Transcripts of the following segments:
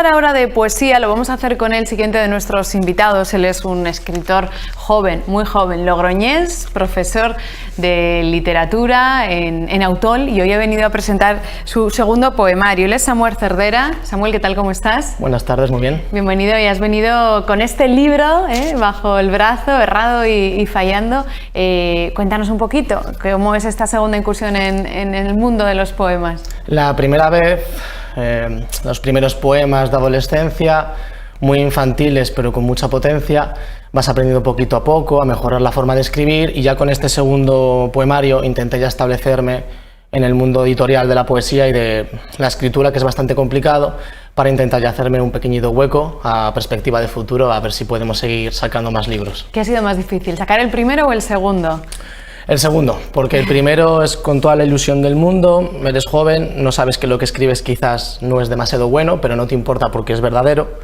Ahora de poesía, lo vamos a hacer con el siguiente de nuestros invitados. Él es un escritor joven, muy joven, logroñés, profesor de literatura en Autol, y hoy ha venido a presentar su segundo poemario. Él es Samuel Cerdera. Samuel, ¿qué tal? ¿Cómo estás? Buenas tardes, muy bien. Bienvenido, y has venido con este libro bajo el brazo, Errado y Fallando. Cuéntanos un poquito, ¿cómo es esta segunda incursión en el mundo de los poemas? La primera vez, los primeros poemas de adolescencia, muy infantiles pero con mucha potencia, vas aprendiendo poquito a poco a mejorar la forma de escribir, y ya con este segundo poemario intenté ya establecerme en el mundo editorial de la poesía y de la escritura, que es bastante complicado, para intentar ya hacerme un pequeñito hueco a perspectiva de futuro, a ver si podemos seguir sacando más libros. ¿Qué ha sido más difícil, sacar el primero o el segundo? El segundo, porque el primero es con toda la ilusión del mundo, eres joven, no sabes que lo que escribes quizás no es demasiado bueno, pero no te importa porque es verdadero.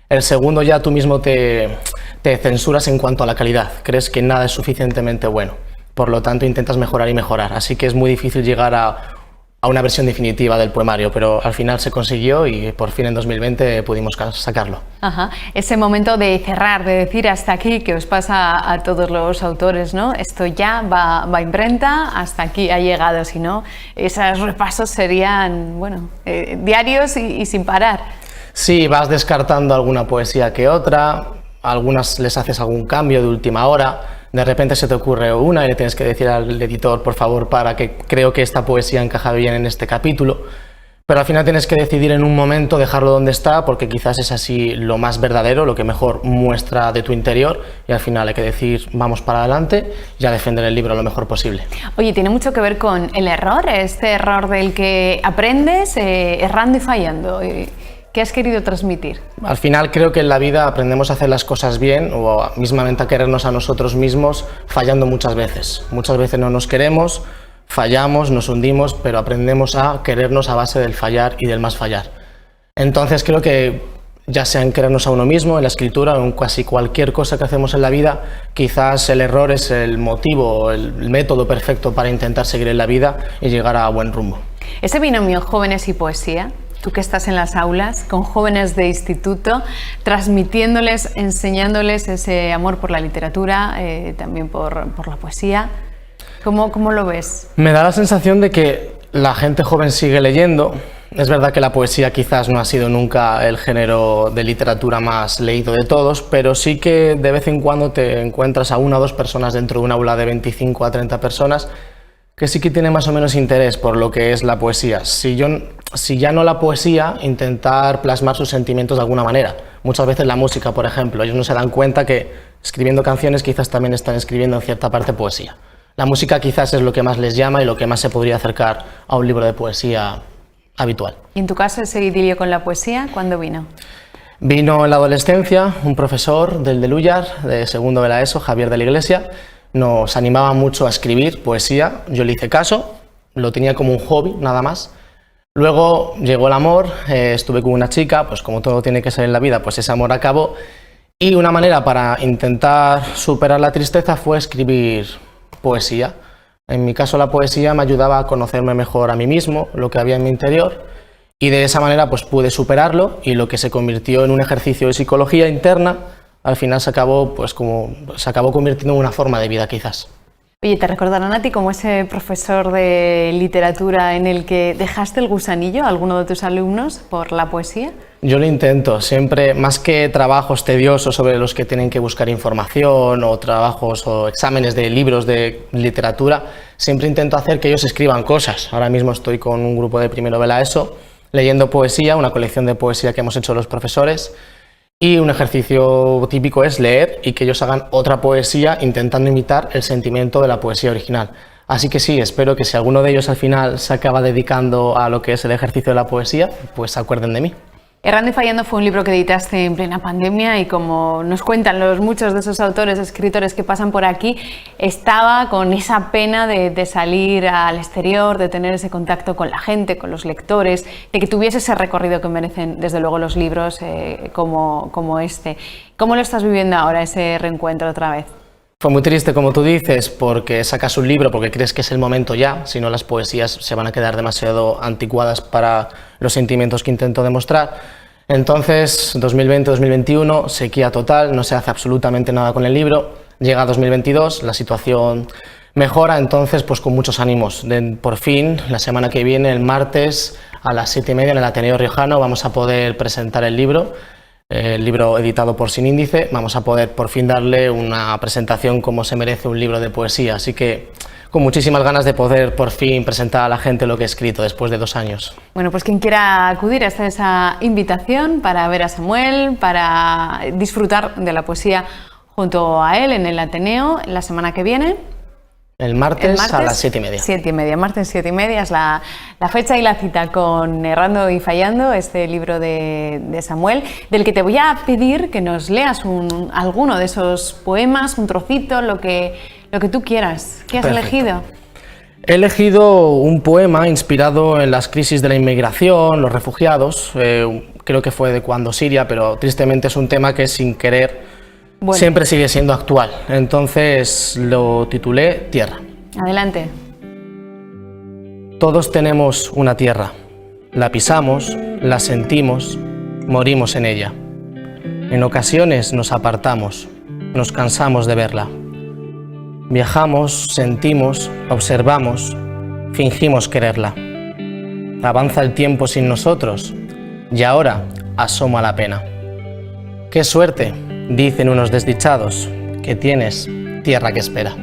El segundo ya tú mismo te censuras en cuanto a la calidad, crees que nada es suficientemente bueno, por lo tanto intentas mejorar y mejorar, así que es muy difícil llegar a una versión definitiva del poemario, pero al final se consiguió y por fin en 2020 pudimos sacarlo. Ajá. Ese momento de cerrar, de decir hasta aquí, que os pasa a todos los autores, ¿no? Esto ya va a imprenta, hasta aquí ha llegado, si no, esos repasos serían, bueno, diarios y sin parar. Sí, vas descartando alguna poesía que otra, algunas les haces algún cambio de última hora. De repente se te ocurre una y le tienes que decir al editor, por favor, para que creo que esta poesía encaja bien en este capítulo. Pero al final tienes que decidir en un momento dejarlo donde está, porque quizás es así lo más verdadero, lo que mejor muestra de tu interior, y al final hay que decir, vamos para adelante y a defender el libro lo mejor posible. Oye, tiene mucho que ver con el error, este error del que aprendes errando y fallando. ¿Qué has querido transmitir? Al final creo que en la vida aprendemos a hacer las cosas bien, o mismamente a querernos a nosotros mismos, fallando muchas veces. Muchas veces no nos queremos, fallamos, nos hundimos, pero aprendemos a querernos a base del fallar y del más fallar. Entonces creo que ya sea en querernos a uno mismo, en la escritura o en casi cualquier cosa que hacemos en la vida, quizás el error es el motivo, el método perfecto para intentar seguir en la vida y llegar a buen rumbo. Ese binomio jóvenes y poesía, tú que estás en las aulas con jóvenes de instituto, transmitiéndoles, enseñándoles ese amor por la literatura, también por la poesía, ¿cómo lo ves? Me da la sensación de que la gente joven sigue leyendo. Es verdad que la poesía quizás no ha sido nunca el género de literatura más leído de todos, pero sí que de vez en cuando te encuentras a una o dos personas dentro de un aula de 25 a 30 personas que sí que tiene más o menos interés por lo que es la poesía. Si ya no la poesía, intentar plasmar sus sentimientos de alguna manera. Muchas veces la música, por ejemplo, ellos no se dan cuenta que escribiendo canciones quizás también están escribiendo en cierta parte poesía. La música quizás es lo que más les llama y lo que más se podría acercar a un libro de poesía habitual. ¿Y en tu caso ese idilio con la poesía, cuándo vino? Vino en la adolescencia, un profesor del de Lúllar, de segundo de la ESO, Javier de la Iglesia, nos animaba mucho a escribir poesía, yo le hice caso, lo tenía como un hobby, nada más. Luego llegó el amor, estuve con una chica, pues como todo tiene que ser en la vida, pues ese amor acabó, y una manera para intentar superar la tristeza fue escribir poesía. En mi caso la poesía me ayudaba a conocerme mejor a mí mismo, lo que había en mi interior, y de esa manera pues pude superarlo, y lo que se convirtió en un ejercicio de psicología interna, al final se acabó convirtiendo en una forma de vida quizás. Oye, ¿te recordarán a ti como ese profesor de literatura en el que dejaste el gusanillo a alguno de tus alumnos por la poesía? Yo lo intento, siempre, más que trabajos tediosos sobre los que tienen que buscar información o trabajos o exámenes de libros de literatura, siempre intento hacer que ellos escriban cosas. Ahora mismo estoy con un grupo de primero de la ESO leyendo poesía, una colección de poesía que hemos hecho los profesores. Y un ejercicio típico es leer y que ellos hagan otra poesía intentando imitar el sentimiento de la poesía original. Así que sí, espero que si alguno de ellos al final se acaba dedicando a lo que es el ejercicio de la poesía, pues se acuerden de mí. Errando y Fallando fue un libro que editaste en plena pandemia y, como nos cuentan muchos de esos autores, escritores que pasan por aquí, estaba con esa pena de salir al exterior, de tener ese contacto con la gente, con los lectores, de que tuviese ese recorrido que merecen desde luego los libros como este. ¿Cómo lo estás viviendo ahora, ese reencuentro otra vez? Fue muy triste, como tú dices, porque sacas un libro porque crees que es el momento ya, si no las poesías se van a quedar demasiado anticuadas para los sentimientos que intento demostrar. Entonces, 2020-2021, sequía total, no se hace absolutamente nada con el libro. Llega 2022, la situación mejora, entonces pues con muchos ánimos. Por fin, la semana que viene, el martes, a las 7:30 en el Ateneo Riojano, vamos a poder presentar el libro editado por Sin Índice. Vamos a poder por fin darle una presentación como se merece un libro de poesía, así que con muchísimas ganas de poder por fin presentar a la gente lo que he escrito después de 2 años. Bueno, pues quien quiera acudir a esa invitación para ver a Samuel, para disfrutar de la poesía junto a él en el Ateneo la semana que viene. El martes a las 7:30. 7:30, martes 7:30 es la fecha y la cita con Errando y Fallando, este libro de Samuel, del que te voy a pedir que nos leas alguno de esos poemas, un trocito, lo que tú quieras. ¿Qué has elegido? He elegido un poema inspirado en las crisis de la inmigración, los refugiados, creo que fue de cuando Siria, pero tristemente es un tema que sin querer siempre sigue siendo actual. Entonces lo titulé Tierra. Adelante. Todos tenemos una tierra, la pisamos, la sentimos, morimos en ella. En ocasiones nos apartamos, nos cansamos de verla. Viajamos, sentimos, observamos, fingimos quererla. Avanza el tiempo sin nosotros y ahora asoma la pena. ¡Qué suerte!, dicen unos desdichados, que tienes tierra que espera.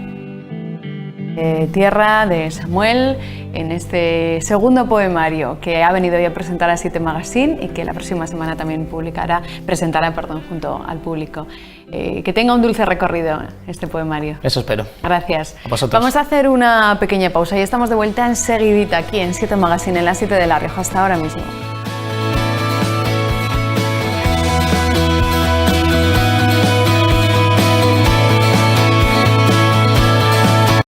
Tierra de Samuel, en este segundo poemario que ha venido hoy a presentar a 7 Magazine y que la próxima semana también presentará junto al público. Que tenga un dulce recorrido este poemario. Eso espero. Gracias. A vosotros. Vamos a hacer una pequeña pausa y estamos de vuelta enseguidita aquí en 7 Magazine, en las 7 de La Rioja. Hasta ahora mismo.